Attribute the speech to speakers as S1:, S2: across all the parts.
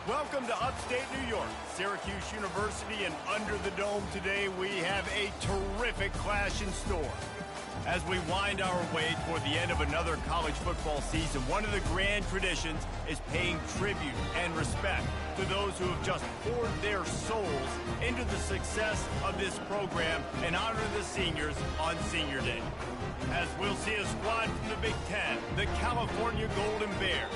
S1: Welcome to upstate New York, Syracuse University, and under the dome today we have a terrific clash in store. As we wind our way toward the end of another college football season, one of the grand traditions is paying tribute and respect to those who have just poured their souls into the success of this program and honor the seniors on Senior Day. As we'll see a squad from the Big Ten, the California Golden Bears,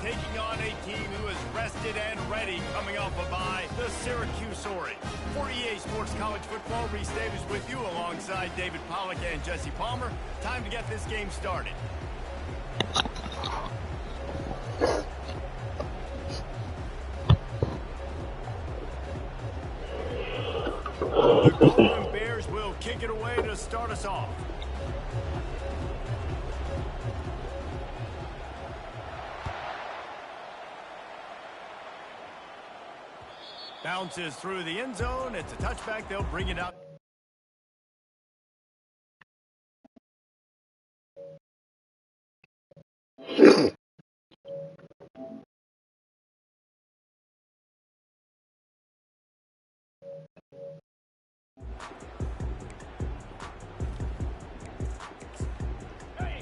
S1: taking on a team who is rested and ready coming off a bye, the Syracuse Orange. For EA Sports College Football, Reese Davis with you alongside David Pollack and Jesse Palmer. Time to get this game started. The Golden Bears will kick it away to start us off. Bounces through the end zone. It's a touchback. They'll bring it out.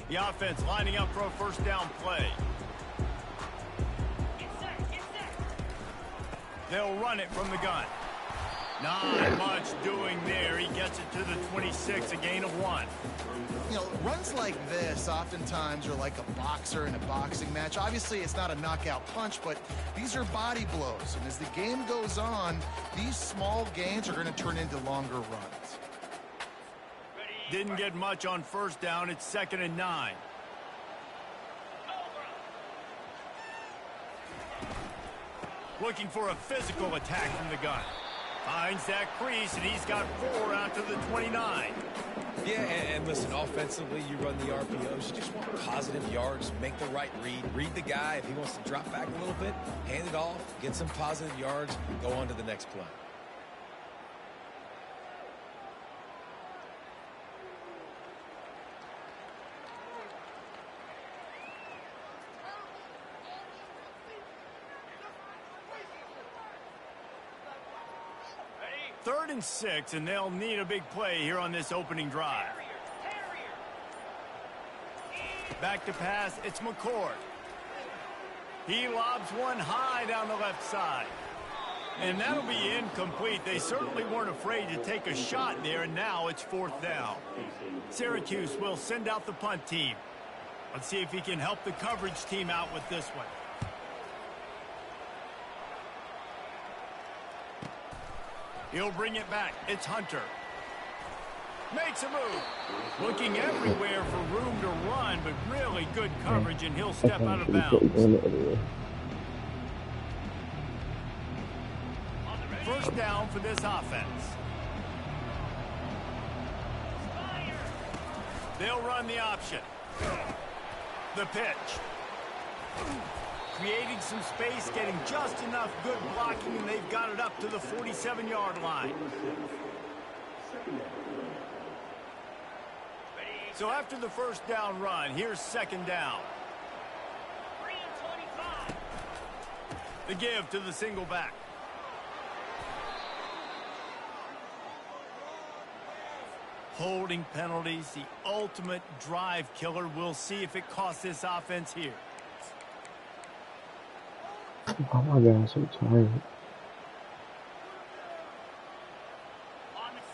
S1: The offense lining up for a first down play. They'll run it from the gun. Not much doing there. He gets it to the 26, a gain of 1.
S2: You know, runs like this oftentimes are like a boxer in a boxing match. Obviously, it's not a knockout punch, but these are body blows. And as the game goes on, these small gains are going to turn into longer runs.
S1: Didn't get much on first down. It's 2nd and 9. Looking for a physical attack from the gun. Finds that crease, and he's got 4 out to the 29.
S3: Yeah, and listen, offensively, you run the RPOs. You just want positive yards, make the right read. Read the guy. If he wants to drop back a little bit, hand it off, get some positive yards, go on to the next play.
S1: Third and 6, and they'll need a big play here on this opening drive. Back to pass, it's McCord. He lobs one high down the left side. And that'll be incomplete. They certainly weren't afraid to take a shot there, and now it's 4th down. Syracuse will send out the punt team. Let's see if he can help the coverage team out with this one. He'll bring it back. It's Hunter. Makes a move. Looking everywhere for room to run, but really good coverage, and he'll step out of bounds. First down for this offense. They'll run the option. The pitch. Creating some space, getting just enough good blocking, and they've got it up to the 47-yard line. So after the first down run, here's 2nd down. The give to the single back. Holding penalties, the ultimate drive killer. We'll see if it costs this offense here.
S4: Oh my God, I'm so tired.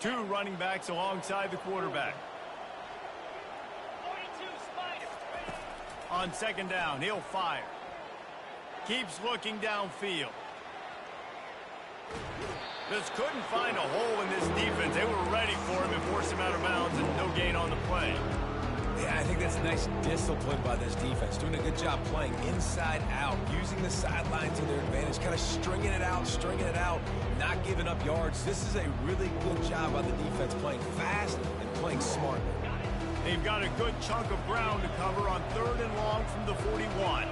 S1: 2 running backs alongside the quarterback. On 2nd down, he'll fire. Keeps looking downfield. Just couldn't find a hole in this defense. They were ready for him and forced him out of bounds, and no gain on the play.
S3: Yeah, I think that's nice discipline by this defense. Doing a good job playing inside out, using the sideline to their advantage, kind of stringing it out, not giving up yards. This is a really good job by the defense, playing fast and playing smart.
S1: They've got a good chunk of ground to cover on 3rd and long from the 41.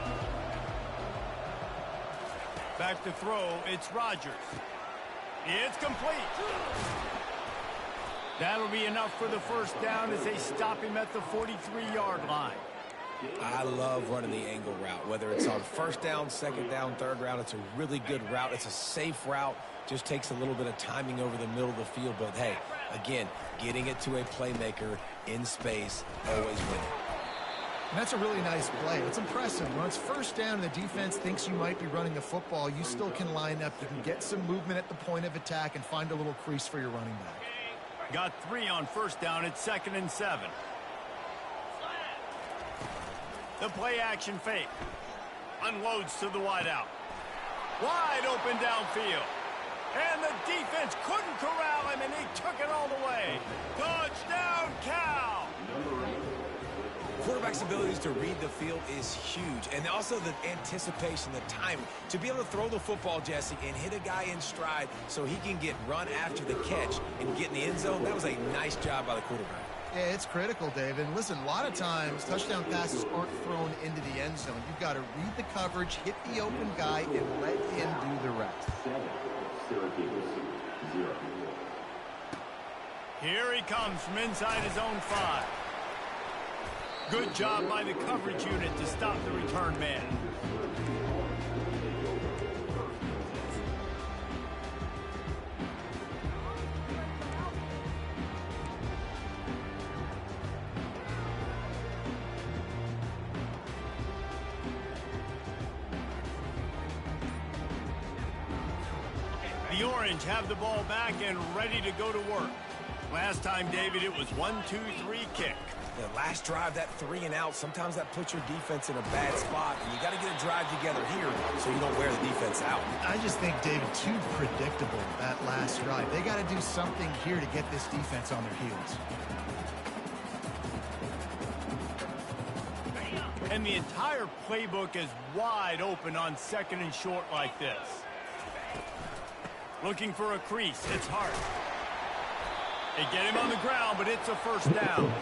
S1: Back to throw, it's Rodgers. It's complete. That'll be enough for the first down as they stop him at the 43-yard line.
S3: I love running the angle route, whether it's on first down, second down, third round. It's a really good route. It's a safe route. Just takes a little bit of timing over the middle of the field. But, hey, again, getting it to a playmaker in space, always winning.
S2: And that's a really nice play. It's impressive. When it's first down and the defense thinks you might be running the football, you still can line up. You can get some movement at the point of attack and find a little crease for your running back.
S1: Got 3 on first down. It's 2nd and 7. The play action fake. Unloads to the wideout. Wide open downfield. And the defense couldn't corral him, and he took it all the way. Touchdown, Cal!
S3: Quarterback's abilities to read the field is huge. And also the anticipation, the time to be able to throw the football, Jesse, and hit a guy in stride so he can get run after the catch and get in the end zone. That was a nice job by the quarterback.
S2: Yeah, it's critical, Dave. And listen, a lot of times touchdown passes aren't thrown into the end zone. You've got to read the coverage, hit the open guy, and let him do the rest.
S1: Here he comes from inside his own 5. Good job by the coverage unit to stop the return man. The Orange have the ball back and ready to go to work. Last time, David, it was 1-2-3 kick.
S3: The last drive, that 3 and out, sometimes that puts your defense in a bad spot, and you got to get a drive together here so you don't wear the defense out.
S2: I just think, David, too predictable, that last drive. They got to do something here to get this defense on their heels.
S1: And the entire playbook is wide open on 2nd and short like this. Looking for a crease. It's hard. They get him on the ground, but it's a first down.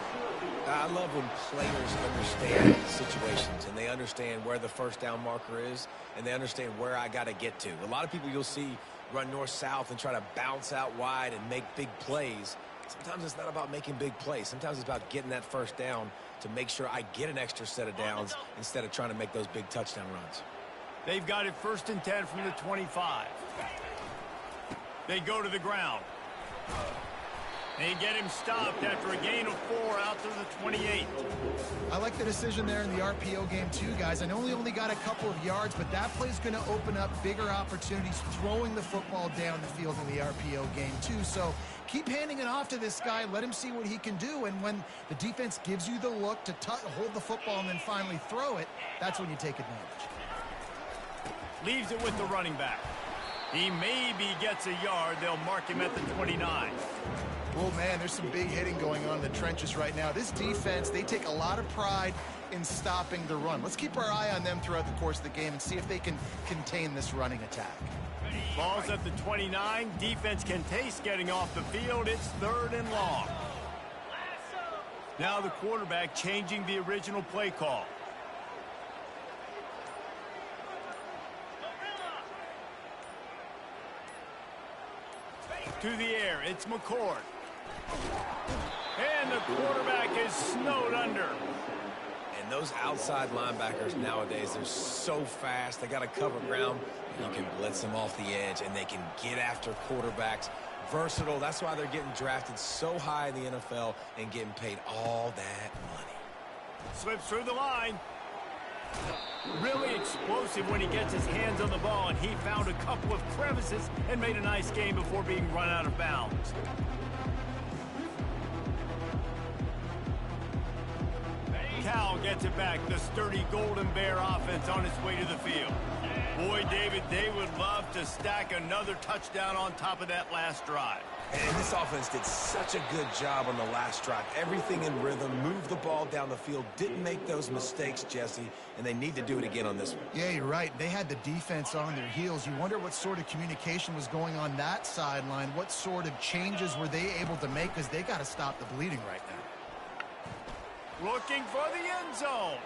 S3: I love when players understand situations and they understand where the first down marker is and they understand where I got to get to. A lot of people you'll see run north-south and try to bounce out wide and make big plays. Sometimes it's not about making big plays. Sometimes it's about getting that first down to make sure I get an extra set of downs instead of trying to make those big touchdown runs.
S1: They've got it 1st and 10 from the 25. They go to the ground. They get him stopped after a gain of 4 out to the 28.
S2: I like the decision there in the RPO game too, guys. I know he only got a couple of yards, but that play's going to open up bigger opportunities throwing the football down the field in the RPO game too. So keep handing it off to this guy. Let him see what he can do. And when the defense gives you the look to hold the football and then finally throw it, that's when you take advantage.
S1: Leaves it with the running back. He maybe gets a yard. They'll mark him at the 29.
S2: Oh, man, there's some big hitting going on in the trenches right now. This defense, they take a lot of pride in stopping the run. Let's keep our eye on them throughout the course of the game and see if they can contain this running attack.
S1: Ball's at the 29. Defense can taste getting off the field. It's 3rd and long. Now the quarterback changing the original play call. To the air, it's McCord. And the quarterback is snowed under.
S3: And those outside linebackers nowadays, they're so fast. They got to cover ground. You can blitz them off the edge, and they can get after quarterbacks. Versatile. That's why they're getting drafted so high in the NFL and getting paid all that money.
S1: Slips through the line. Really explosive when he gets his hands on the ball, and he found a couple of crevices and made a nice game before being run out of bounds. Cal gets it back. The sturdy Golden Bear offense on its way to the field. Boy, David, they would love to stack another touchdown on top of that last drive.
S3: And this offense did such a good job on the last drive. Everything in rhythm, moved the ball down the field, didn't make those mistakes, Jesse, and they need to do it again on this one.
S2: Yeah, you're right. They had the defense on their heels. You wonder what sort of communication was going on that sideline. What sort of changes were they able to make, because they got to stop the bleeding right now.
S1: Looking for the end zone.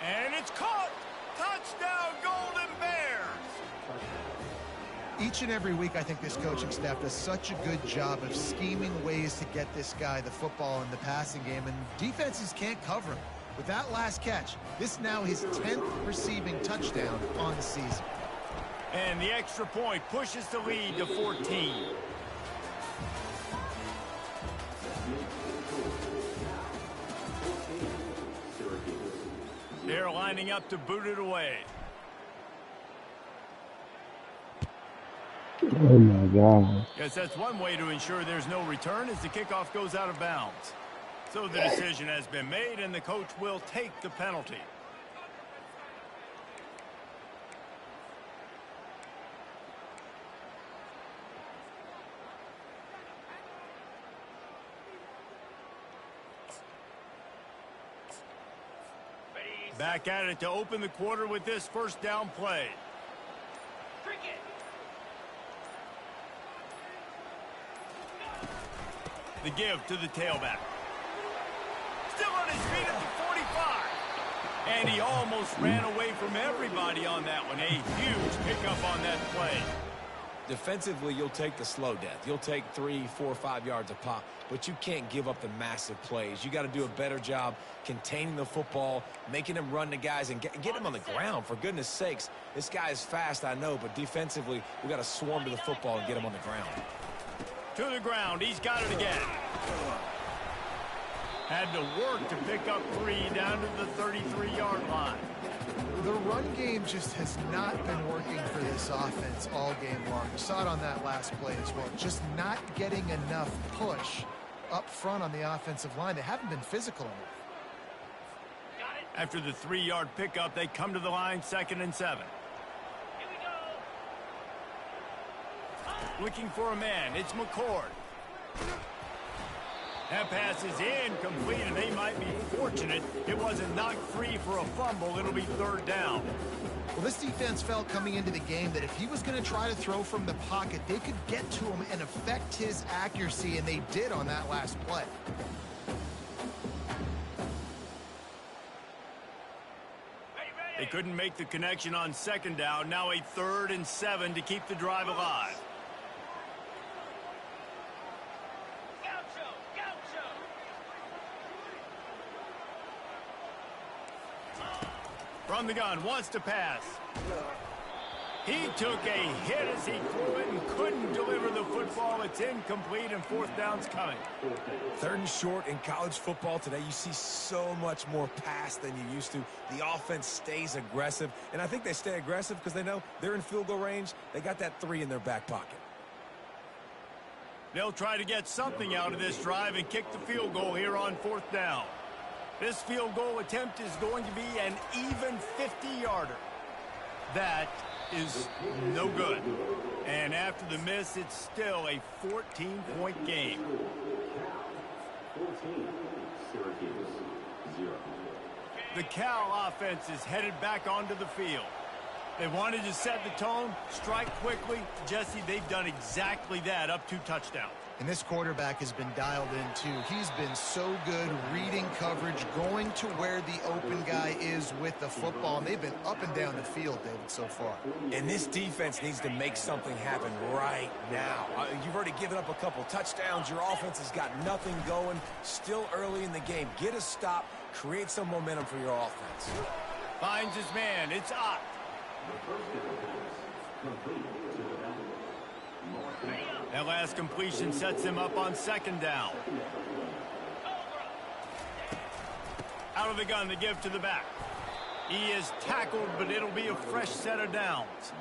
S1: And it's caught. Touchdown, Golden Bears.
S2: Each and every week, I think this coaching staff does such a good job of scheming ways to get this guy the football in the passing game, and defenses can't cover him. With that last catch, this now his 10th receiving touchdown on the season.
S1: And the extra point pushes the lead to 14. They're lining up to boot it away.
S4: Oh my God.
S1: Guess that's one way to ensure there's no return as the kickoff goes out of bounds. So the decision has been made, and the coach will take the penalty. Back at it to open the quarter with this first down play. The give to the tailback. Still on his feet at the 45. And he almost ran away from everybody on that one. A huge pickup on that play.
S3: Defensively, you'll take the slow death. You'll take 3, 4, 5 yards a pop, but you can't give up the massive plays. You got to do a better job containing the football, making him run the guys, and get him on the ground, for goodness sakes. This guy is fast, I know, but defensively, we got to swarm to the football and get him on the ground.
S1: To the ground. He's got it again. Had to work to pick up 3 down to the 33-yard line.
S2: The run game just has not been working for this offense all game long. You saw it on that last play as well. Just not getting enough push up front on the offensive line. They haven't been physical enough.
S1: After the 3-yard pickup, they come to the line, 2nd and 7. Looking for a man. It's McCord. That pass is incomplete, and they might be fortunate it wasn't knocked free for a fumble. It'll be 3rd down.
S2: Well, this defense felt coming into the game that if he was going to try to throw from the pocket, they could get to him and affect his accuracy, and they did on that last play.
S1: They couldn't make the connection on 2nd down. Now a 3rd and 7 to keep the drive alive. From the gun, wants to pass. He took a hit as he threw it and couldn't deliver the football. It's incomplete, and 4th down's coming.
S3: 3rd and short in college football today. You see so much more pass than you used to. The offense stays aggressive, and I think they stay aggressive because they know they're in field goal range. They got that 3 in their back pocket.
S1: They'll try to get something out of this drive and kick the field goal here on 4th down. This field goal attempt is going to be an even 50-yarder. That is no good. And after the miss, it's still a 14-point game.
S5: 14, Syracuse, 0.
S1: The Cal offense is headed back onto the field. They wanted to set the tone, strike quickly. Jesse, they've done exactly that, up 2 touchdowns.
S2: And this quarterback has been dialed in, too. He's been so good reading coverage, going to where the open guy is with the football. And they've been up and down the field, David, so far.
S3: And this defense needs to make something happen right now. You've already given up a couple touchdowns. Your offense has got nothing going. Still early in the game. Get a stop. Create some momentum for your offense.
S1: Finds his man. It's Ott. That last completion sets him up on 2nd down. Out of the gun, the give to the back. He is tackled, but it'll be a fresh set of downs.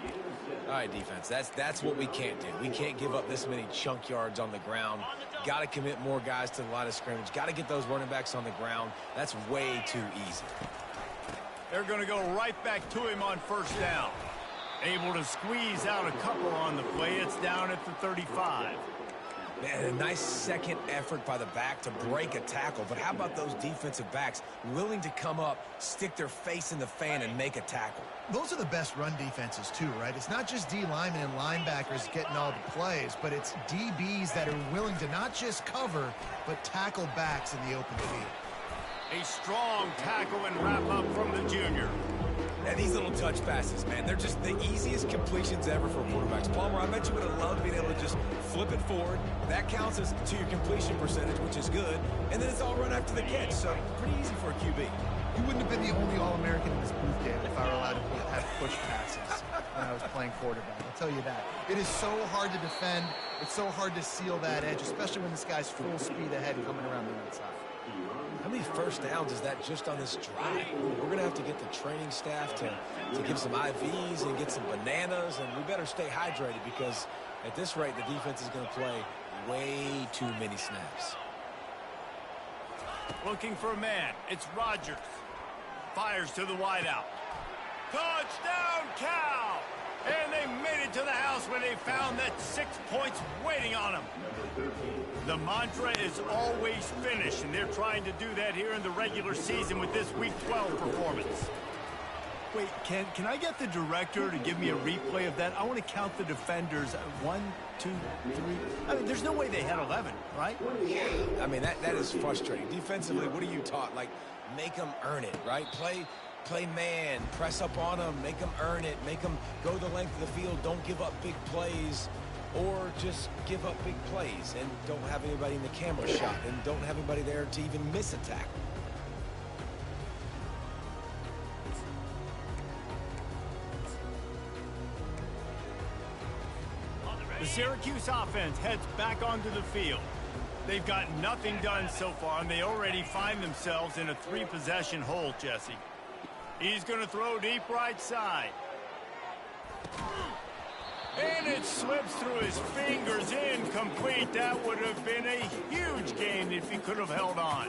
S3: All right, defense, that's what we can't do. We can't give up this many chunk yards on the ground. Got to commit more guys to the line of scrimmage. Got to get those running backs on the ground. That's way too easy.
S1: They're going to go right back to him on 1st down. Able to squeeze out a couple on the play. It's down at the 35.
S3: Man, a nice second effort by the back to break a tackle. But how about those defensive backs willing to come up, stick their face in the fan, and make a tackle?
S2: Those are the best run defenses, too, right? It's not just D linemen and linebackers getting all the plays, but it's DBs that are willing to not just cover, but tackle backs in the open field.
S1: A strong tackle and wrap up from the junior.
S3: And these little touch passes, man, they're just the easiest completions ever for quarterbacks. Palmer, I bet you would have loved being able to just flip it forward. That counts to your completion percentage, which is good. And then it's all run after the catch, so pretty easy for a QB.
S2: You wouldn't have been the only All-American in this booth, David, if I were allowed to have push passes when I was playing quarterback. I'll tell you that. It is so hard to defend. It's so hard to seal that edge, especially when this guy's full speed ahead coming around the outside.
S3: How many first downs is that just on this drive? We're going to have to get the training staff to give some IVs and get some bananas, and we better stay hydrated because at this rate, the defense is going to play way too many snaps.
S1: Looking for a man. It's Rodgers. Fires to the wideout. Touchdown, Cal! And they made it to the house when they found that 6 points waiting on them. The mantra is always finish, and they're trying to do that here in the regular season with this Week 12 performance. Wait, can I get the director to give me a replay of that? I want to count the defenders. 1, 2, 3. I mean, there's no way they had 11, right?
S3: I mean, that is frustrating. Defensively, what are you taught? Like, make them earn it, right? Play man, press up on them, make them earn it, make them go the length of the field, don't give up big plays, or just give up big plays and don't have anybody in the camera shot and don't have anybody there to even miss a tackle.
S1: The Syracuse offense heads back onto the field. They've got nothing done so far, and they already find themselves in a 3-possession hole, Jesse. He's going to throw deep right side. And it slips through his fingers, incomplete. That would have been a huge gain if he could have held on.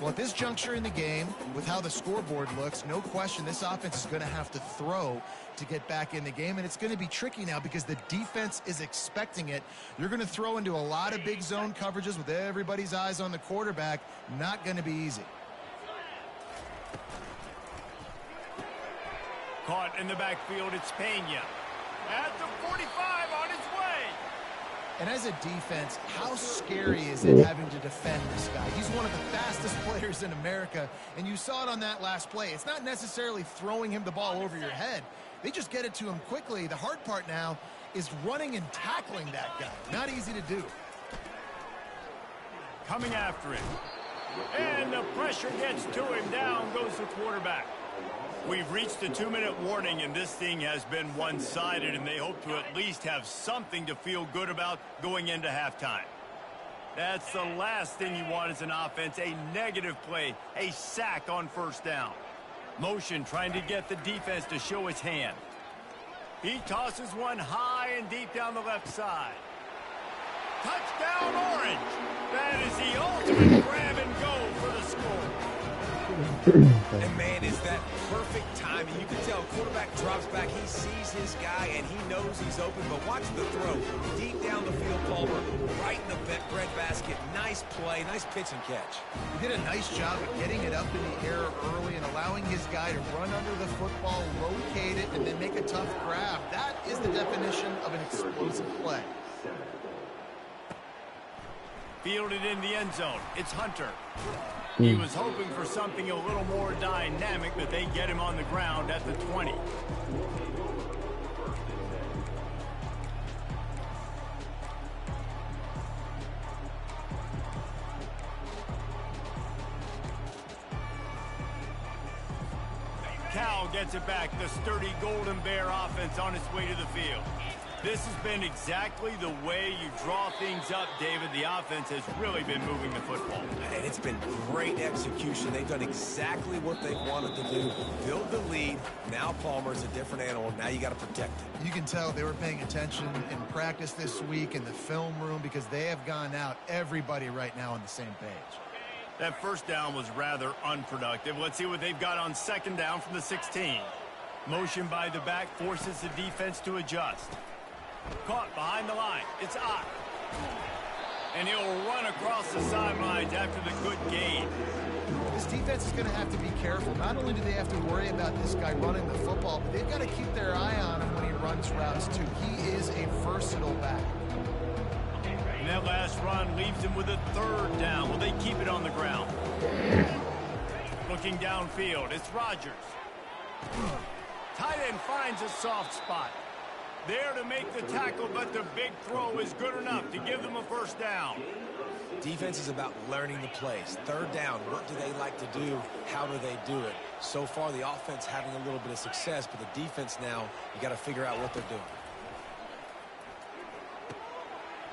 S2: Well, at this juncture in the game, with how the scoreboard looks, no question this offense is going to have to throw to get back in the game, and it's going to be tricky now because the defense is expecting it. You're going to throw into a lot of big zone coverages with everybody's eyes on the quarterback. Not going to be easy.
S1: Caught in the backfield, it's Pena. At the 45 on his way.
S2: And as a defense, how scary is it having to defend this guy? He's one of the fastest players in America, and you saw it on that last play. It's not necessarily throwing him the ball over your head. They just get it to him quickly. The hard part now is running and tackling that guy. Not easy to do.
S1: Coming after him. And the pressure gets to him. Down goes the quarterback. We've reached the 2-minute warning, and this thing has been one-sided, and they hope to at least have something to feel good about going into halftime. That's the last thing you want as an offense, a negative play, a sack on first down. Motion trying to get the defense to show its hand. He tosses one high and deep down the left side. Touchdown, Orange! That is the ultimate grab and go for the score.
S3: And, man, is that perfect timing. You can tell quarterback drops back. He sees his guy, and he knows he's open. But watch the throw. Deep down the field, Palmer, right in the bread basket. Nice play, nice pitch and catch.
S2: He did a nice job of getting it up in the air early and allowing his guy to run under the football, locate it, and then make a tough grab. That is the definition of an explosive play.
S1: Fielded in the end zone. It's Hunter. He was hoping for something a little more dynamic, but they get him on the ground at the 20. Cal gets it back. The sturdy Golden Bear offense on its way to the field. This has been exactly the way you draw things up, David. The offense has really been moving the football.
S3: And it's been great execution. They've done exactly what they wanted to do. Build the lead. Now Palmer's a different animal. Now you got to protect it.
S2: You can tell they were paying attention in practice this week in the film room because they have gone out, everybody right now on the same page.
S1: That first down was rather unproductive. Let's see what they've got on second down from the 16. Motion by the back forces the defense to adjust. Caught behind the line. It's Ott. And he'll run across the sidelines after the good gain.
S2: This defense is going to have to be careful. Not only do they have to worry about this guy running the football, but they've got to keep their eye on him when he runs routes, too. He is a versatile back.
S1: And that last run leaves him with a third down. Will they keep it on the ground? Looking downfield, it's Rodgers. Tight end finds a soft spot. There to make the tackle, but the big throw is good enough to give them a first down.
S3: Defense is about learning the plays. Third down, what do they like to do? How do they do it? So far, the offense having a little bit of success, but the defense now, you got to figure out what they're doing.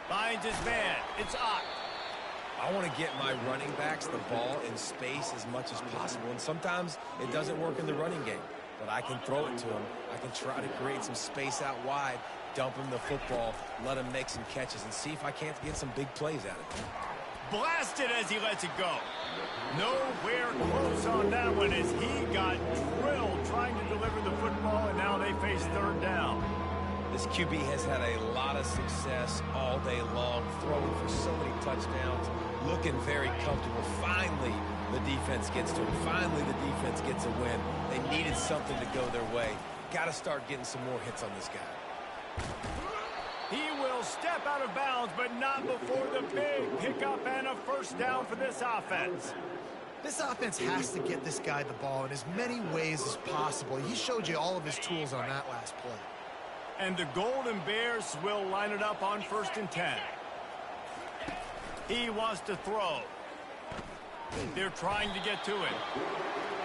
S1: Finds his man. It's Ott.
S3: I want to get my running backs the ball in space as much as possible, and sometimes it doesn't work in the running game, but I can throw it to him. I can try to create some space out wide, dump him the football, let him make some catches, and see if I can't get some big plays out of it.
S1: Blasted as he lets it go. Nowhere close on that one as he got drilled trying to deliver the football, and now they face third down.
S3: This QB has had a lot of success all day long, throwing for so many touchdowns, looking very comfortable. Finally, the defense gets to him. Finally, the defense gets a win. They needed something to go their way. Got to start getting some more hits on this guy.
S1: He will step out of bounds, but not before the big pickup and a first down for this offense.
S2: This offense has to get this guy the ball in as many ways as possible. He showed you all of his tools on that last play.
S1: And the Golden Bears will line it up on 1st and 10. He wants to throw. They're trying to get to it.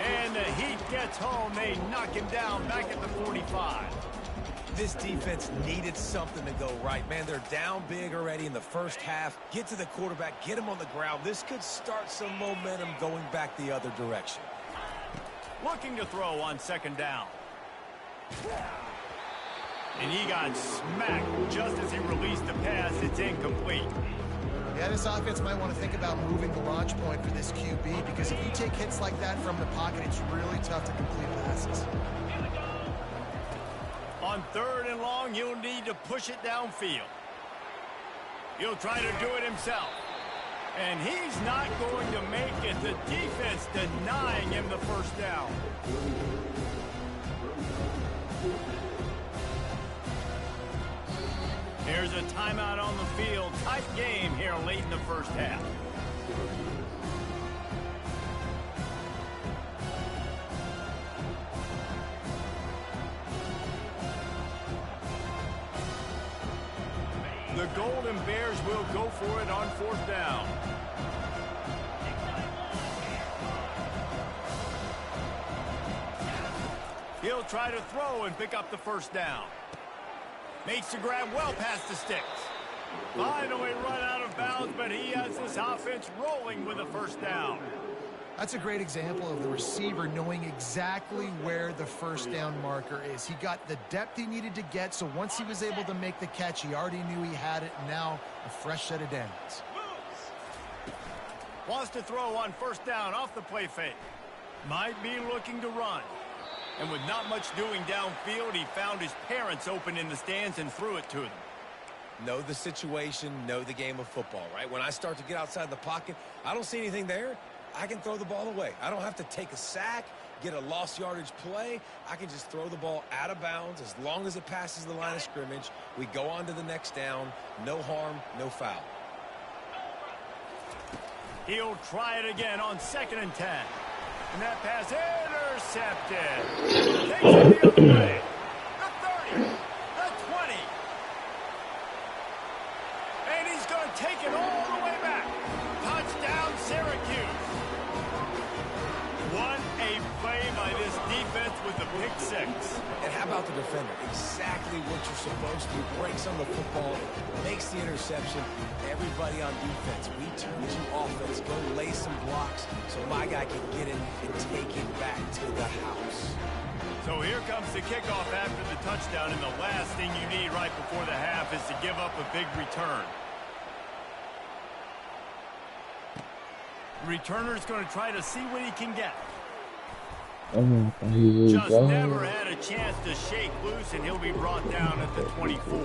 S1: And the Heat gets home. They knock him down back at the 45.
S3: This defense needed something to go right. Man, they're down big already in the first half. Get to the quarterback, get him on the ground. This could start some momentum going back the other direction.
S1: Looking to throw on 2nd down. And he got smacked just as he released the pass. It's incomplete.
S2: Yeah, this offense might want to think about moving the launch point for this QB, because if you take hits like that from the pocket, it's really tough to complete passes.
S1: On 3rd and long, he'll need to push it downfield. He'll try to do it himself. And he's not going to make it. The defense denying him the first down. Here's a timeout on the field. Tight game here late in the first half. The Golden Bears will go for it on 4th down. He'll try to throw and pick up the first down. Makes the grab well past the sticks. Finally run out of bounds, but he has this offense rolling with a first down.
S2: That's a great example of the receiver knowing exactly where the first down marker is. He got the depth he needed to get, so once he was able to make the catch, he already knew he had it. Now a fresh set of downs.
S1: Wants to throw on 1st down off the play fake. Might be looking to run. And with not much doing downfield, he found his parents open in the stands and threw it to them.
S3: Know the situation, know the game of football, right? When I start to get outside the pocket, I don't see anything there. I can throw the ball away. I don't have to take a sack, get a lost yardage play. I can just throw the ball out of bounds as long as it passes the line of scrimmage. We go on to the next down. No harm, no foul.
S1: He'll try it again on 2nd and 10. And that pass intercepted. Takes it the other way. The 30. The 20. And he's going to take it all the way back. Touchdown, Syracuse. What a play by this defense with the pick 6.
S3: And how about the defender? Exactly what you're supposed to do. Breaks on the football, makes the interception. Everybody on defense, we turn to offense. Go lay some blocks so my guy can get it and take it back to the house.
S1: So here comes the kickoff after the touchdown, and the last thing you need right before the half is to give up a big return. The returner's going to try to see what he can get. Just never had a chance to shake loose, and he'll be brought down at the 24.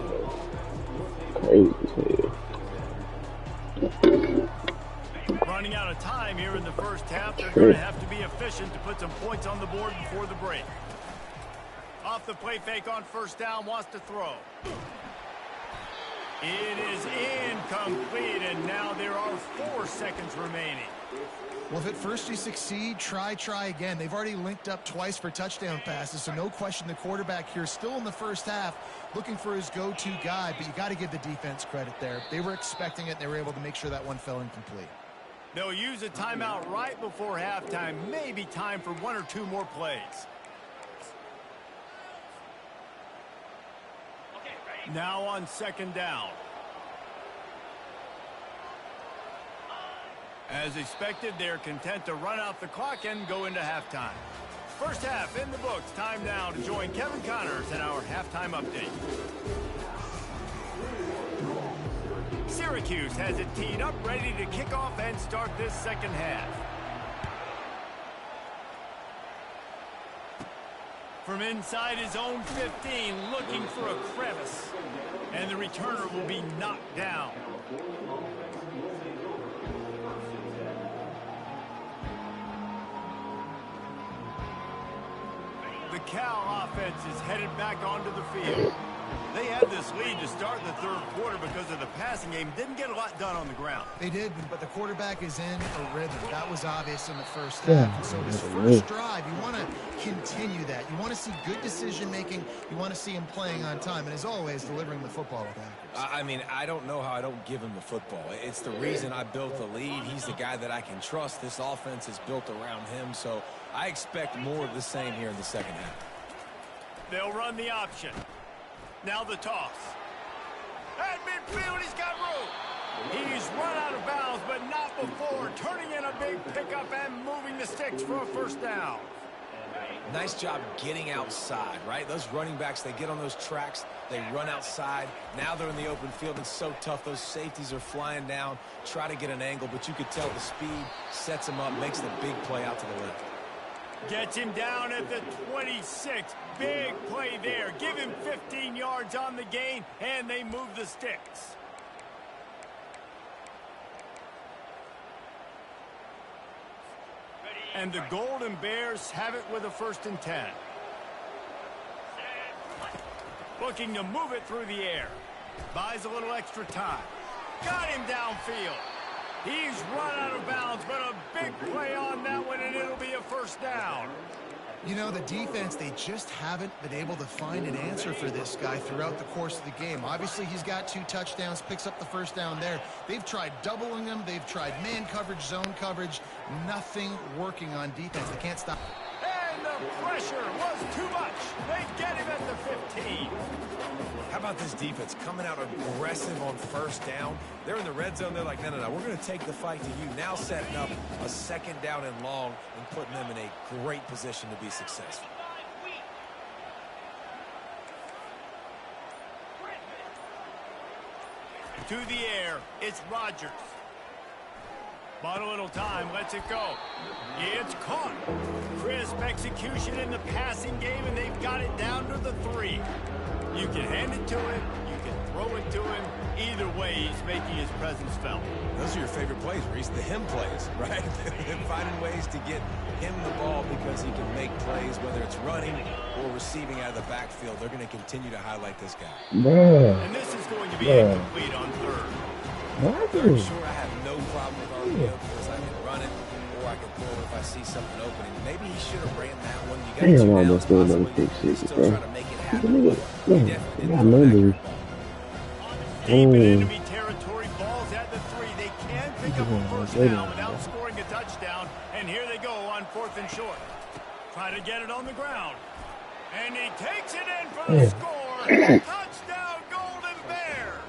S1: Running out of time here in the first half. They're going to have to be efficient to put some points on the board before the break. Off the play fake on 1st down, wants to throw. It is incomplete, and now there are 4 seconds remaining.
S2: Well, if at first you succeed, try again. They've already linked up twice for touchdown passes, so no question the quarterback here still in the first half looking for his go-to guy, but you got to give the defense credit there. They were expecting it. They were able to make sure that one fell incomplete.
S1: They'll use a timeout right before halftime, maybe time for 1 or 2 more plays. Now on 2nd down. As expected, they're content to run out the clock and go into halftime. First half in the books. Time now to join Kevin Connors in our halftime update. Syracuse has it teed up, ready to kick off and start this second half. From inside his own 15, looking for a crevice. And the returner will be knocked down. The Cal offense is headed back onto the field. They had this lead to start the 3rd quarter because of the passing game. Didn't get a lot done on the ground.
S2: They did, but the quarterback is in a rhythm. That was obvious in the first half. And so this first drive, you want to continue that. You want to see good decision-making. You want to see him playing on time. And as always, delivering the football with accuracy.
S3: I mean, I don't know how I don't give him the football. It's the reason I built the lead. He's the guy that I can trust. This offense is built around him. So I expect more of the same here in the second half.
S1: They'll run the option. Now the toss. At midfield, he's got room. He's run out of bounds, but not before. Turning in a big pickup and moving the sticks for a first down.
S3: Nice job getting outside, right? Those running backs, they get on those tracks, they run outside. Now they're in the open field. It's so tough. Those safeties are flying down, try to get an angle, but you could tell the speed sets him up, makes the big play out to the left.
S1: Gets him down at the 26. Big play there. Give him 15 yards on the gain, and they move the sticks. And the Golden Bears have it with a 1st and 10. Looking to move it through the air. Buys a little extra time. Got him downfield. He's run out of bounds, but a big play on that one, and it'll be a first down.
S2: You know, the defense, they just haven't been able to find an answer for this guy throughout the course of the game. Obviously, he's got 2 touchdowns, picks up the first down there. They've tried doubling him. They've tried man coverage, zone coverage. Nothing working on defense. They can't stop.
S1: And the pressure was too much. They get him at the 15.
S3: How about this defense coming out aggressive on first down? They're in the red zone. They're like, no, we're going to take the fight to you. Now setting up a 2nd down and long and putting them in a great position to be successful.
S1: To the air, it's Rodgers. Bought a little time, lets it go. It's caught. Crisp execution in the passing game, and they've got it down to the 3. You can hand it to him, you can throw it to him. Either way, he's making his presence felt.
S3: Those are your favorite plays, Reese, the him plays, right? They're finding ways to get him the ball because he can make plays, whether it's running or receiving out of the backfield. They're going to continue to highlight this guy.
S1: And this is going to be incomplete on 3rd.
S3: Third, sure, I have no problem with RPO because I can run it or I can throw it if I see something opening. Maybe he should have ran that one. You got to do that possibly. Still try to make it happen.
S1: Deep in enemy territory, balls at the 3. They can pick up a first down without scoring a touchdown. And here they go on 4th and short. Try to get it on the ground. And he takes it in for the score. Touchdown, Golden Bears.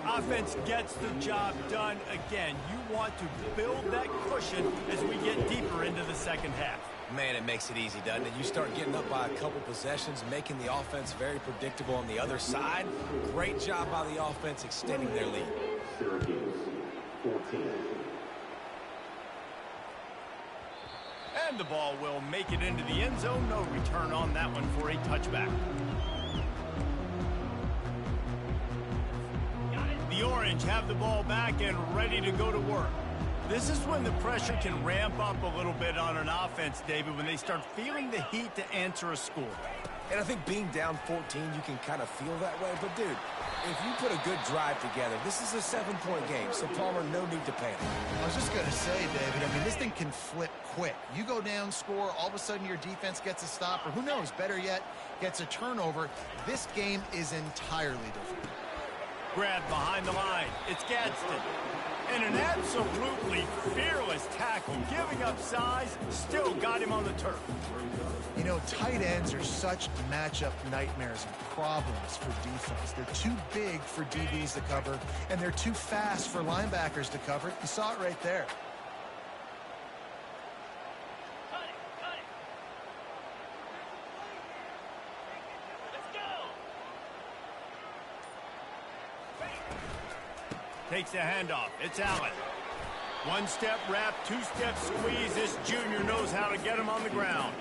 S1: Offense gets the job done again. You want to build that cushion as we get deeper into the second half.
S3: Man, it makes it easy, doesn't it? You start getting up by a couple possessions, making the offense very predictable on the other side. Great job by the offense extending their lead.
S5: Syracuse, 14.
S1: And the ball will make it into the end zone. No return on that one for a touchback. The Orange have the ball back and ready to go to work. This is when the pressure can ramp up a little bit on an offense, David, when they start feeling the heat to answer a score.
S3: And I think being down 14, you can kind of feel that way. But, dude, if you put a good drive together, this is a 7-point game. So, Palmer, no need to panic.
S2: I was just going to say, David, I mean, this thing can flip quick. You go down, score, all of a sudden your defense gets a stop, or who knows, better yet, gets a turnover. This game is entirely different.
S1: Grab behind the line. It's Gadsden. And an absolutely fearless tackle, giving up size, still got him on the turf.
S2: You know, tight ends are such matchup nightmares and problems for defense. They're too big for DBs to cover, and they're too fast for linebackers to cover. You saw it right there.
S1: Takes a handoff. It's Allen. One-step wrap, two-step squeeze. This junior knows how to get him on the ground.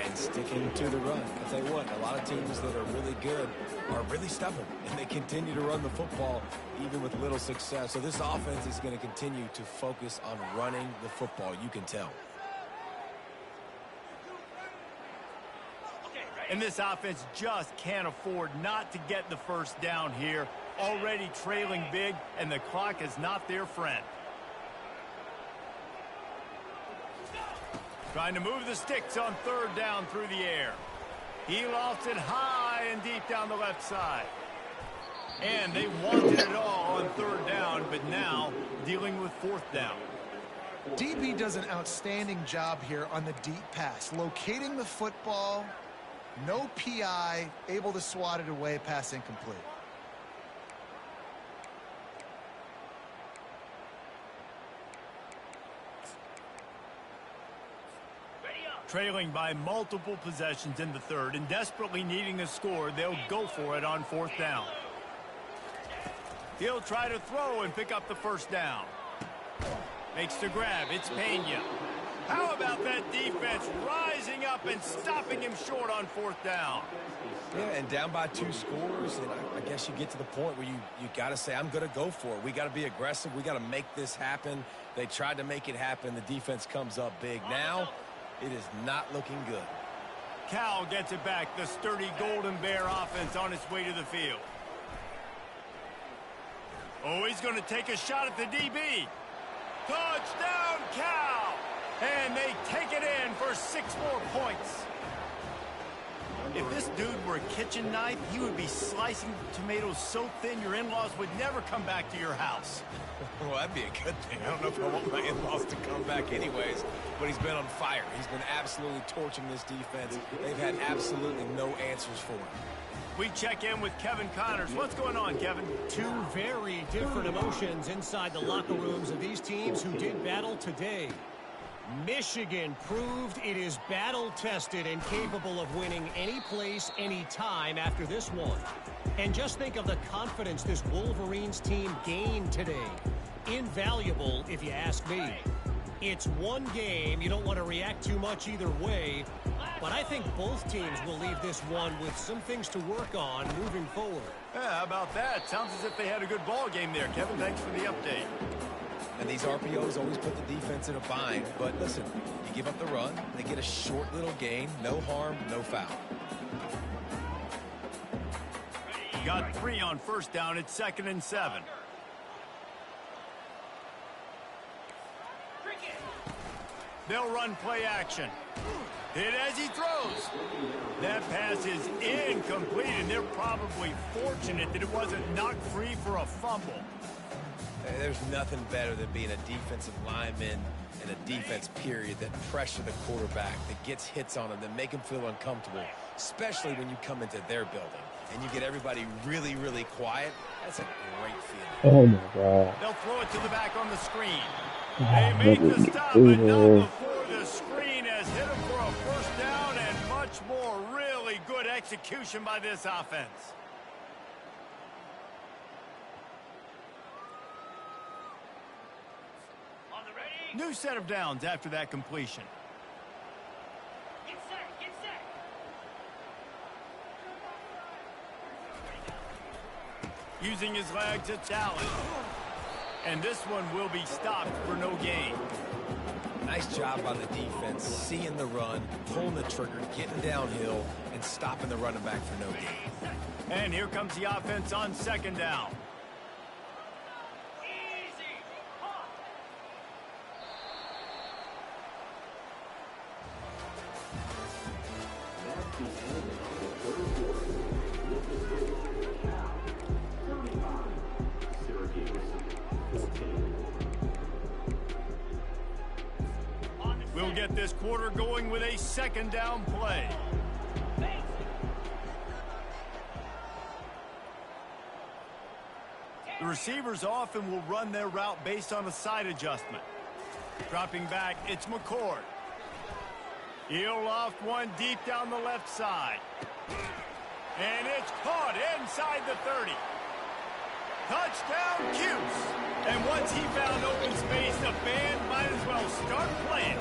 S3: And sticking to the run. I'll tell you what, a lot of teams that are really good are really stubborn, and they continue to run the football even with little success. So this offense is going to continue to focus on running the football. You can tell.
S1: And this offense just can't afford not to get the first down here. Already trailing big, and the clock is not their friend. Trying to move the sticks on third down through the air. He lofts it high and deep down the left side. And they wanted it all on third down, but now dealing with fourth down.
S2: DB does an outstanding job here on the deep pass, locating the football, no PI, able to swat it away, pass incomplete.
S1: Trailing by multiple possessions in the third and desperately needing a score, they'll go for it on fourth down. He'll try to throw and pick up the first down. Makes the grab. It's Pena. How about that defense rising up and stopping him short on fourth down?
S3: Yeah, and down by 2 scores, and I guess you get to the point where you got to say, I'm going to go for it. We got to be aggressive. We got to make this happen. They tried to make it happen. The defense comes up big. Now, it is not looking good.
S1: Cal gets it back. The sturdy Golden Bear offense on its way to the field. Oh, he's going to take a shot at the DB. Touchdown, Cal! And they take it in for 6 more points. If this dude were a kitchen knife, he would be slicing tomatoes so thin your in-laws would never come back to your house.
S3: Well, that'd be a good thing. I don't know if I want my in-laws to come back anyways, but he's been on fire. He's been absolutely torching this defense. They've had absolutely no answers for him.
S1: We check in with Kevin Connors. What's going on, Kevin?
S6: 2 very different emotions inside the locker rooms of these teams who did battle today. Michigan proved it is battle-tested and capable of winning any place, any time after this one. And just think of the confidence this Wolverines team gained today. Invaluable, if you ask me. It's one game. You don't want to react too much either way. But I think both teams will leave this one with some things to work on moving forward.
S1: Yeah, how about that? Sounds as if they had a good ball game there, Kevin. Thanks for the update.
S3: And these RPOs always put the defense in a bind. But listen, you give up the run, they get a short little gain. No harm, no foul.
S1: Got 3 on first down. It's 2nd and 7. They'll run play action. Hit as he throws. That pass is incomplete, and they're probably fortunate that it wasn't knocked free for a fumble.
S3: There's nothing better than being a defensive lineman and a defense period that pressure the quarterback, that gets hits on him, that make him feel uncomfortable, especially when you come into their building and you get everybody really, really quiet. That's a great feeling.
S4: Oh my God.
S1: They'll throw it to the back on the screen.
S4: Oh,
S1: They make the stop, but
S4: yeah.
S1: not before the screen has hit him for a first down, and much more really good execution by this offense. New set of downs after that completion.
S6: Get set, get set.
S1: Using his legs, it's Allen. And this one will be stopped for no gain.
S3: Nice job by the defense, seeing the run, pulling the trigger, getting downhill, and stopping the running back for no gain.
S1: And here comes the offense on second down. We'll get this quarter going with a second down play. The receivers often will run their route based on a side adjustment. Dropping back, it's McCord. He'll loft one deep down the left side. And it's caught inside the 30. Touchdown, Cuse. And once he found open space, the band might as well start playing.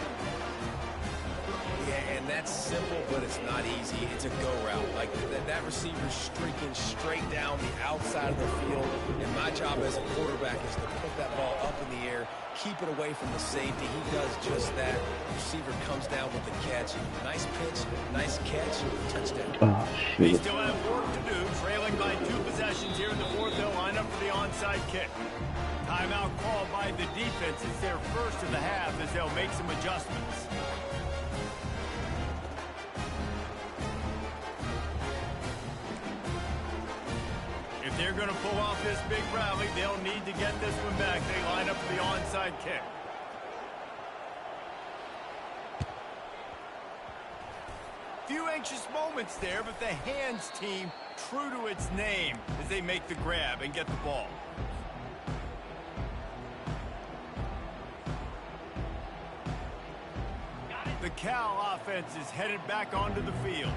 S3: Yeah, and that's simple, but it's not easy. It's a go route. Like that receiver's streaking straight down the outside of the field, and my job as a quarterback is to put that ball up in the air, keep it away from the safety. He does just that. The receiver comes down with the catch. Nice pitch, nice catch, touchdown.
S4: Oh,
S1: They
S4: shit.
S1: still have work to do, trailing by 2 possessions here in the fourth. They'll line up for the onside kick. Timeout called by the defense. It's their first of the half as they'll make some adjustments. If they're going to pull off this big rally, they'll need to get this one back. They line up for the onside kick. Few anxious moments there, but the hands team true to its name as they make the grab and get the ball. The Cal offense is headed back onto the field.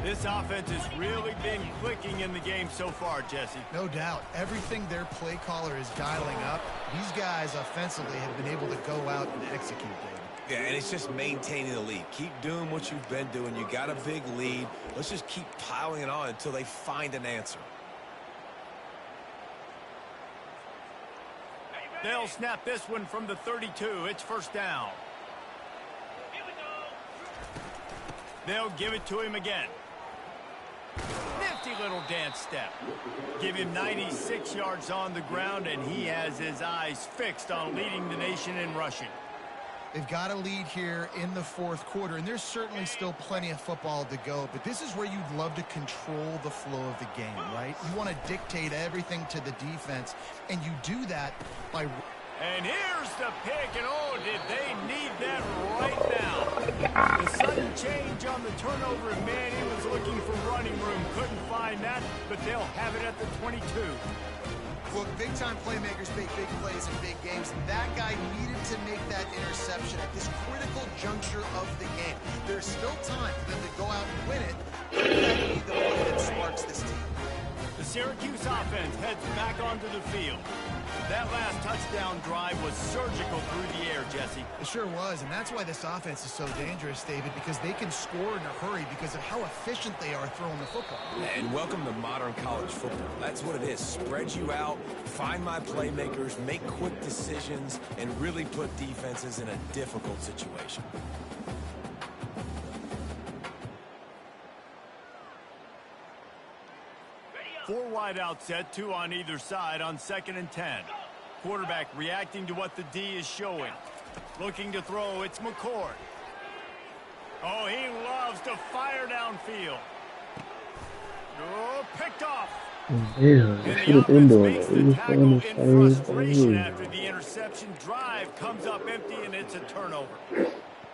S1: This offense has really been clicking in the game so far, Jesse.
S2: No doubt. Everything their play caller is dialing up, these guys offensively have been able to go out and execute, David.
S3: Yeah, and it's just maintaining the lead. Keep doing what you've been doing. You got a big lead. Let's just keep piling it on until they find an answer.
S1: They'll snap this one from the 32. It's first down. They'll give it to him again. Nifty little dance step. Give him 96 yards on the ground, and he has his eyes fixed on leading the nation in rushing.
S2: They've got a lead here in the fourth quarter, and there's certainly still plenty of football to go, but this is where you'd love to control the flow of the game, right? You want to dictate everything to the defense, and you do that by...
S1: And here's the pick, and oh, did they need that right now. The sudden change on the turnover, and man, he was looking for running room. Couldn't find that, but they'll have it at the 22.
S2: Look, big-time playmakers make big plays in big games. That guy needed to make that interception at this critical juncture of the game. There's still time for them to go out and win it. That be the play that sparks this team.
S1: The Syracuse offense heads back onto the field. That last touchdown drive was surgical through the air, Jesse.
S2: It sure was, and that's why this offense is so dangerous, David, because they can score in a hurry because of how efficient they are throwing the football.
S3: And welcome to modern college football. That's what it is. Spread you out, find my playmakers, make quick decisions, and really put defenses in a difficult situation.
S1: Four wide out set, 2 on either side on 2nd and 10. Quarterback reacting to what the D is showing. Looking to throw, it's McCord. Oh, he loves to fire downfield. Oh, picked off.
S4: Yeah, I should have been doing it. He was doing the same
S1: Frustration
S4: thing.
S1: after the interception. Drive comes up empty, and it's a turnover.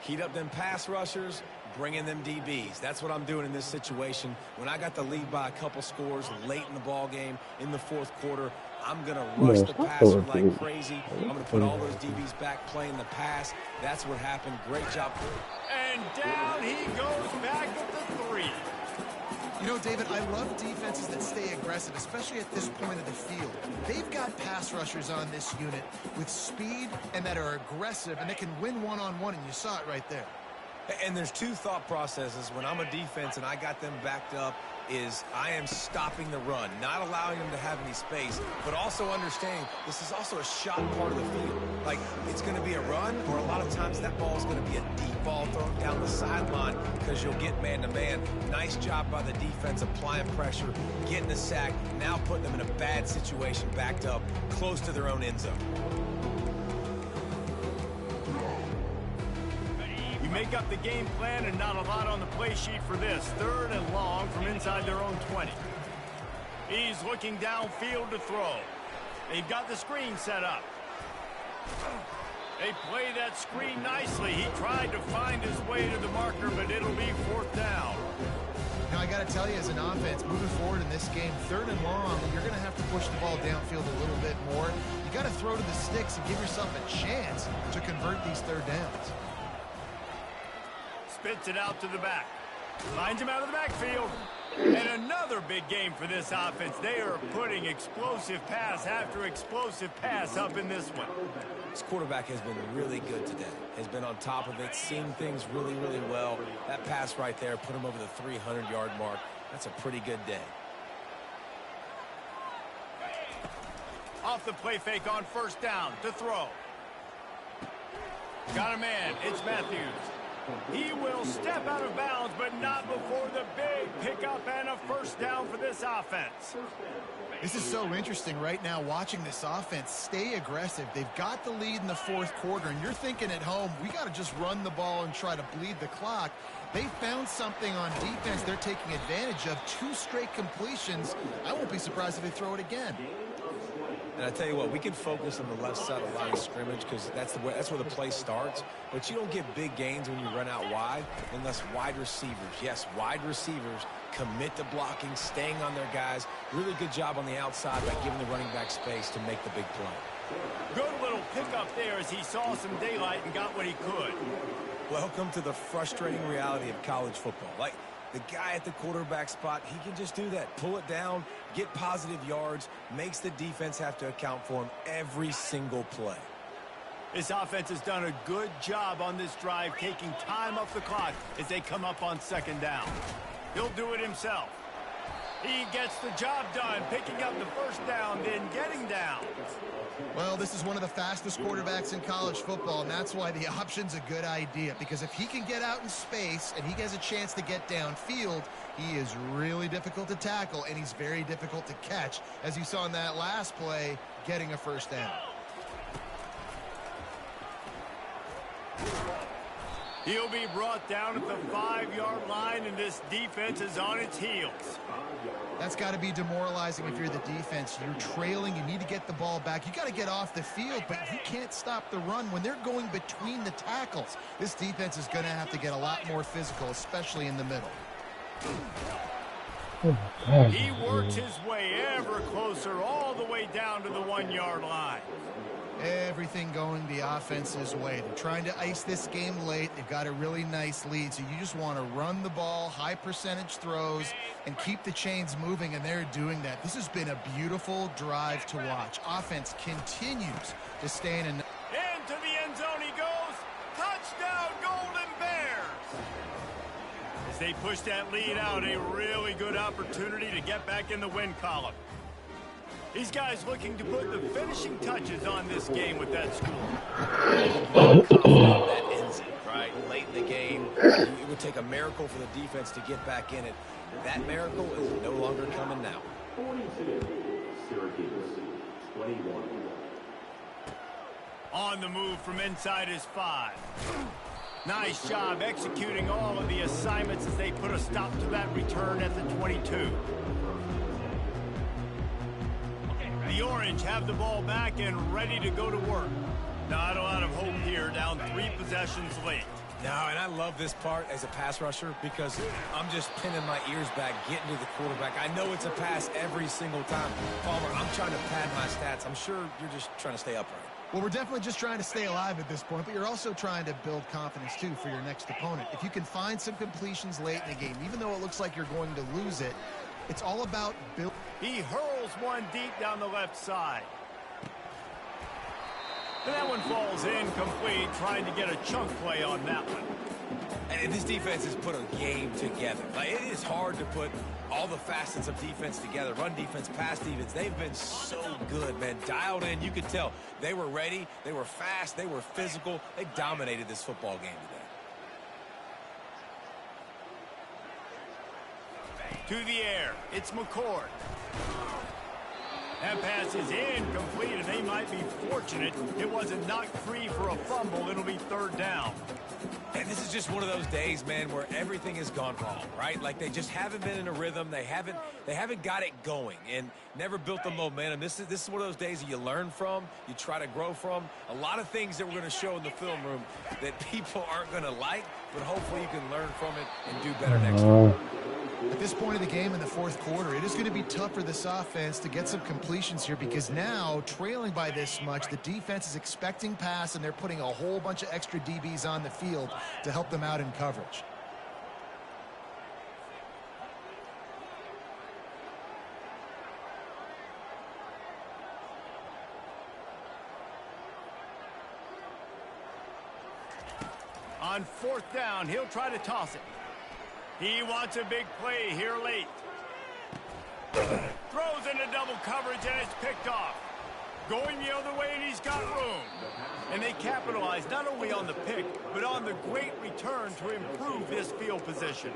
S3: Heat up them pass rushers, bring in them DBs. That's what I'm doing in this situation. When I got the lead by a couple scores late in the ball game, in the fourth quarter, I'm going to rush the passer like crazy. I'm going to put all those DBs back playing the pass. That's what happened. Great job.
S1: And down he goes back at the 3.
S2: You know, David, I love defenses that stay aggressive, especially at this point of the field. They've got pass rushers on this unit with speed and that are aggressive and that can win one-on-one, and you saw it right there.
S3: And there's two thought processes when I'm a defense and I got them backed up is I am stopping the run, not allowing them to have any space, but also understanding this is also a shot part of the field. Like, it's going to be a run, or a lot of times that ball is going to be a deep ball thrown down the sideline because you'll get man-to-man. Nice job by the defense applying pressure, getting the sack, now putting them in a bad situation backed up close to their own end zone.
S1: You make up the game plan and not a lot on the play sheet for this. 3rd and long from inside their own 20. He's looking downfield to throw. They've got the screen set up. They play that screen nicely. He tried to find his way to the marker, but it'll be 4th down.
S2: Now, I got to tell you, as an offense, moving forward in this game, 3rd and long, you're going to have to push the ball downfield a little bit more. You got to throw to the sticks and give yourself a chance to convert these 3rd downs.
S1: Spits it out to the back. Finds him out of the backfield. And another big game for this offense. They are putting explosive pass after explosive pass up in this one.
S3: This quarterback has been really good today. Has been on top of it, seen things really, really well. That pass right there put him over the 300-yard mark. That's a pretty good day.
S1: Off the play fake on 1st down to throw. Got a man. It's Matthews. He will step out of bounds, but not before the big pickup and a 1st down for this offense.
S2: This is so interesting right now, watching this offense stay aggressive. They've got the lead in the 4th quarter, and you're thinking at home, we got to just run the ball and try to bleed the clock. They found something on defense they're taking advantage of. 2 straight completions. I won't be surprised if they throw it again.
S3: And I tell you what, we can focus on the left side of the line of scrimmage because that's where the play starts. But you don't get big gains when you run out wide unless wide receivers, yes, wide receivers commit to blocking, staying on their guys. Really good job on the outside by giving the running back space to make the big play.
S1: Good little pickup there as he saw some daylight and got what he could.
S3: Welcome to the frustrating reality of college football. Like, the guy at the quarterback spot, he can just do that. Pull it down, get positive yards, makes the defense have to account for him every single play.
S1: This offense has done a good job on this drive, taking time off the clock as they come up on 2nd down. He'll do it himself. He gets the job done, picking up the 1st down, then getting down.
S2: Well, this is one of the fastest quarterbacks in college football, and that's why the option's a good idea. Because if he can get out in space and he has a chance to get downfield, he is really difficult to tackle, and he's very difficult to catch. As you saw in that last play, getting a 1st down.
S1: He'll be brought down at the 5-yard line, and this defense is on its heels.
S2: That's got to be demoralizing if you're the defense. You're trailing. You need to get the ball back. You got to get off the field, but you can't stop the run when they're going between the tackles. This defense is going to have to get a lot more physical, especially in the middle.
S1: He works his way ever closer all the way down to the 1-yard line.
S2: Everything going the offense's way. They're trying to ice this game late. They've got a really nice lead, so you just want to run the ball, high percentage throws, and keep the chains moving, and they're doing that. This has been a beautiful drive to watch. Offense continues to stay in.
S1: Into the end zone he goes. Touchdown, Golden Bears. As they push that lead out, a really good opportunity to get back in the win column. These guys looking to put the finishing touches on this game with that score.
S3: That ends it, right? Late in the game, it would take a miracle for the defense to get back in it. That miracle is no longer coming now.
S5: 42, Syracuse, 21.
S1: On the move from inside his 5. Nice job executing all of the assignments as they put a stop to that return at the 22. The Orange have the ball back and ready to go to work. Not a lot of hope here, down 3 possessions late.
S3: No, and I love this part as a pass rusher because I'm just pinning my ears back, getting to the quarterback. I know it's a pass every single time. Palmer, I'm trying to pad my stats. I'm sure you're just trying to stay upright.
S2: Well, we're definitely just trying to stay alive at this point, but you're also trying to build confidence, too, for your next opponent. If you can find some completions late in the game, even though it looks like you're going to lose it, it's all about building.
S1: He hurls one deep down the left side. And that one falls incomplete, trying to get a chunk play on that one.
S3: And this defense has put a game together. Like, it is hard to put all the facets of defense together. Run defense, pass defense. They've been so good, man. Dialed in. You could tell they were ready. They were fast. They were physical. They dominated this football game today.
S1: To the air. It's McCord. That pass is incomplete, and they might be fortunate it wasn't knocked free for a fumble. It'll be third down.
S3: And this is just one of those days, man, where everything has gone wrong, right? Like, they just haven't been in a rhythm. They haven't got it going and never built the momentum. This is one of those days that you learn from, you try to grow from. A lot of things that we're going to show in the film room that people aren't going to like, but hopefully you can learn from it and do better next time.
S2: At this point of the game in the fourth quarter, it is going to be tough for this offense to get some completions here because now, trailing by this much, the defense is expecting pass, and they're putting a whole bunch of extra DBs on the field to help them out in coverage.
S1: On fourth down, he'll try to toss it. He wants a big play here late. Throws into double coverage, and it's picked off. Going the other way, and he's got room. And they capitalize not only on the pick, but on the great return to improve this field position.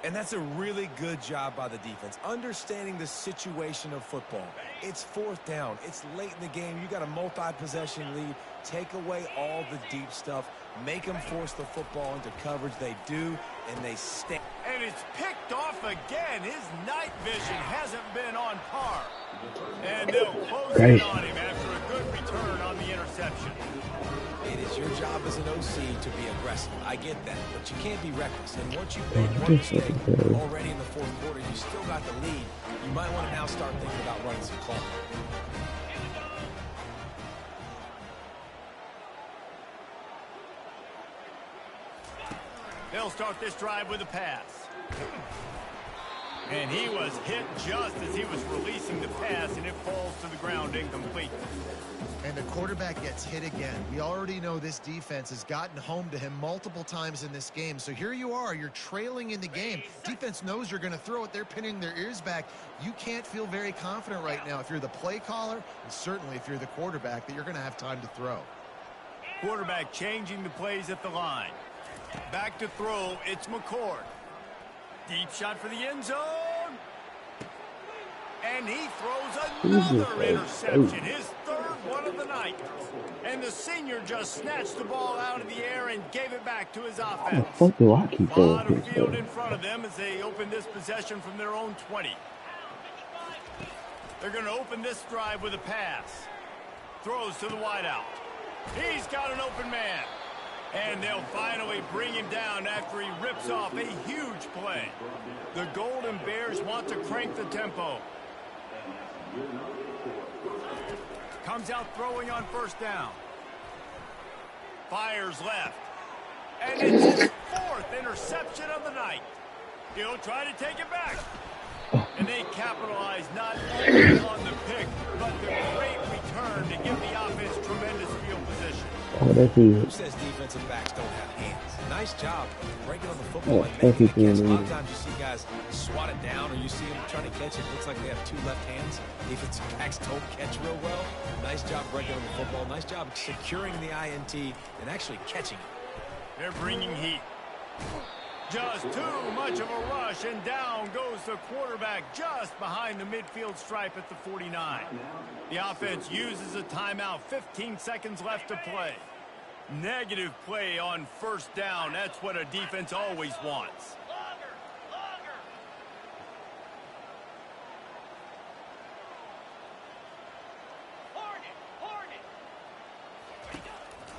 S3: And that's a really good job by the defense, understanding the situation of football. It's fourth down. It's late in the game. You got a multi-possession lead. Take away all the deep stuff. Make them force the football into coverage. They do, and they stay.
S1: And it's picked off again. His night vision hasn't been on par. And they'll close in on him after a good return on the interception.
S3: It is your job as an OC to be aggressive. I get that, but you can't be reckless. And once you've made one mistake already in the fourth quarter, you still got the lead. You might want to now start thinking about running some clock.
S1: They'll start this drive with a pass. And he was hit just as he was releasing the pass, and it falls to the ground incomplete.
S2: And the quarterback gets hit again. We already know this defense has gotten home to him multiple times in this game. So here you are, you're trailing in the game. Defense knows you're going to throw it. They're pinning their ears back. You can't feel very confident right now if you're the play caller, and certainly if you're the quarterback, that you're going to have time to throw.
S1: Quarterback changing the plays at the line. Back to throw, it's McCord. Deep shot for the end zone. And he throws another interception, his third one of the night. And the senior just snatched the ball out of the air and gave it back to his offense.
S4: How the fuck do I keep
S1: A lot
S4: going
S1: of field in front of them as they open this possession from their own 20. They're going to open this drive with a pass. Throws to the wideout. He's got an open man. And they'll finally bring him down after he rips off a huge play. The Golden Bears want to crank the tempo. Comes out throwing on first down. Fires left. And it's his fourth interception of the night. He'll try to take it back. And they capitalize not only on the pick, but the great return to give the offense tremendous field position.
S3: Who says defensive backs don't have hands? Nice job breaking on the football and making it catch. A lot of times you see guys swat it down, or you see them trying to catch it. Looks like they have two left hands. Defensive backs don't catch real well. Nice job breaking on the football. Nice job securing the INT and actually catching it.
S1: They're bringing heat. Just too much of a rush, and down goes the quarterback just behind the midfield stripe at the 49. The offense uses a timeout, 15 seconds left to play. Negative play on first down. That's what a defense always wants.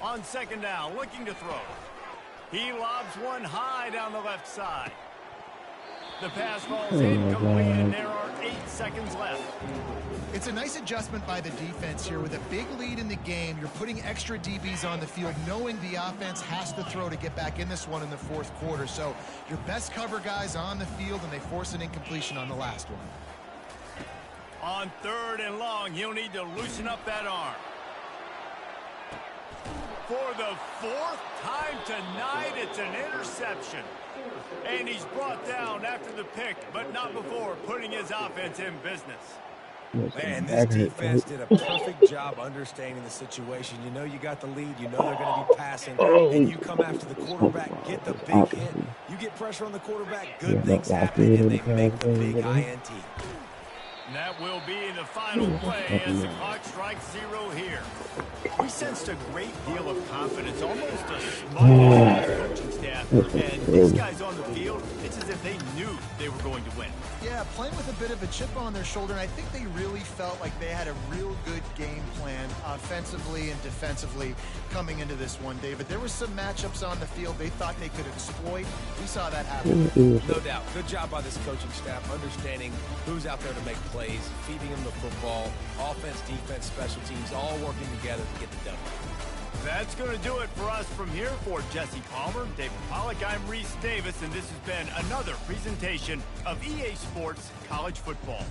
S1: On second down, looking to throw. He lobs one high down the left side. The pass falls incomplete, and there are 8 seconds left.
S2: It's a nice adjustment by the defense here. With a big lead in the game, you're putting extra DBs on the field, knowing the offense has to throw to get back in this one in the fourth quarter. So your best cover guys on the field, and they force an incompletion on the last one.
S1: On third and long, he'll need to loosen up that arm. For the fourth time tonight, it's an interception. And he's brought down after the pick, but not before putting his offense in business.
S3: Man, this defense did a perfect job understanding the situation. You know you got the lead. You know they're going to be passing. And you come after the quarterback, get the big hit. You get pressure on the quarterback, good things happen, and they make the big INT.
S1: And that will be the final play as the clock strikes 0 here. We sensed a great deal of confidence, almost a smug coaching staff. And these guys on the field, it's as if they knew they were going to win.
S2: Yeah, playing with a bit of a chip on their shoulder, and I think they really felt like they had a real good game plan offensively and defensively coming into this one, David. There were some matchups on the field they thought they could exploit. We saw that happen.
S3: No doubt. Good job by this coaching staff, understanding who's out there to make plays, feeding them the football, offense, defense, special teams, all working together to get the W.
S1: That's going to do it for us from here. For Jesse Palmer, David Pollack, I'm Reese Davis, and this has been another presentation of EA Sports College Football.